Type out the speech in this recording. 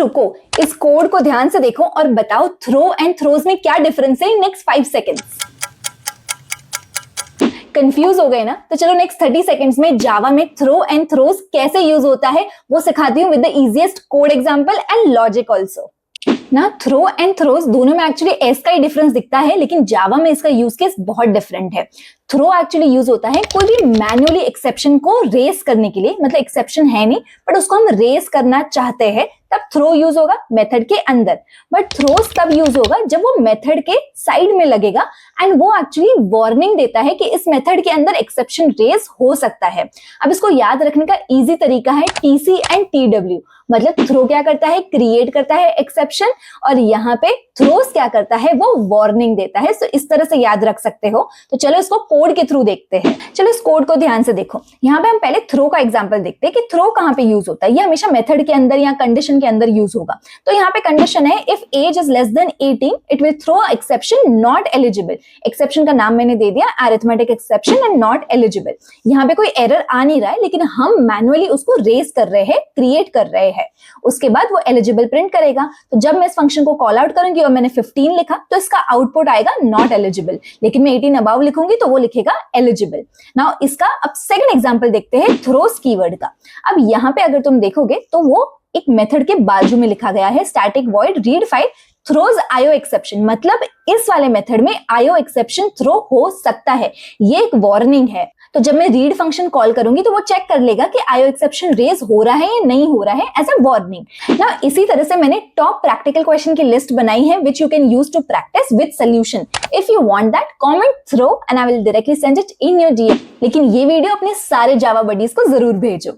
रुको, इस कोड को ध्यान से देखो और बताओ थ्रो एंड थ्रोज में क्या डिफरेंस है इन नेक्स्ट 5 सेकेंड्स। कंफ्यूज हो गए ना? तो चलो नेक्स्ट 30 सेकेंड्स में जावा में थ्रो एंड थ्रोज कैसे यूज होता है वो सिखाती हूँ with the easiest code example and logic also. ना थ्रो एंड थ्रोज दोनों में एक्चुअली एस का ही डिफरेंस दिखता है, लेकिन जावा में इसका यूज केस बहुत डिफरेंट है। थ्रो एक्चुअली यूज होता है कोई भी मैन्युअली एक्सेप्शन को रेस करने के लिए, मतलब एक्सेप्शन है नहीं बट उसको हम रेस करना चाहते हैं, तब थ्रो यूज होगा मेथड के अंदर। बट थ्रोज तब यूज होगा जब वो मेथड के साइड में लगेगा एंड वो एक्चुअली वार्निंग देता है कि इस मेथड के अंदर एक्सेप्शन रेस हो सकता है। अब इसको याद रखने का इजी तरीका है टीसी एंड टीडब्ल्यू। मतलब थ्रो क्या करता है, क्रिएट करता है एक्सेप्शन, और यहाँ पे थ्रोज क्या करता है, वो वार्निंग देता है। सो इस तरह से याद रख सकते हो। तो चलो इसको कोड के थ्रू देखते हैं। चलो इस कोड को ध्यान से देखो। यहाँ पे हम पहले थ्रो का एग्जांपल देखते हैं कि थ्रो कहाँ पे यूज होता है। ये हमेशा मेथड के अंदर या कंडीशन के अंदर यूज होगा। तो यहाँ पे कंडीशन है if age is less than 18 it will throw exception not eligible. Exception का नाम मैंने दे दिया arithmetic exception and not eligible. यहाँ पे कोई एरर आ नहीं रहा है, लेकिन हम मैन्युअली उसको रेस कर रहे हैं, क्रिएट कर रहे हैं। उसके बाद वो एलिजिबल प्रिंट करेगा। तो जब मैं इस फंक्शन को कॉल आउट करूंगी और मैंने 15 लिखा तो इसका आउटपुट आएगा नॉट एलिजिबल, लेकिन मैं 18 अबाव लिखूंगी तो वो लिखेगा एलिजिबल। नाउ इसका अब सेकंड एग्जांपल देखते हैं थ्रोज कीवर्ड का। अब यहाँ पे अगर तुम देखोगे तो वो एक मेथड के बाजू में लिखा गया है static void read file throws IO exception. मतलब इस वाले मेथड में आईओ एक्सेप्शन थ्रो हो सकता है, ये एक वार्निंग है। तो जब मैं रीड फंक्शन कॉल करूंगी तो वो चेक कर लेगा कि आईओ एक्सेप्शन रेज हो रहा है या नहीं हो रहा है एज अ वार्निंग। ना इसी तरह से मैंने टॉप प्रैक्टिकल क्वेश्चन की लिस्ट बनाई है which you can use to practice with solution. If you want that comment throw and I will directly send it in your DM. लेकिन ये वीडियो अपने सारे जावा बडीज को जरूर भेजो।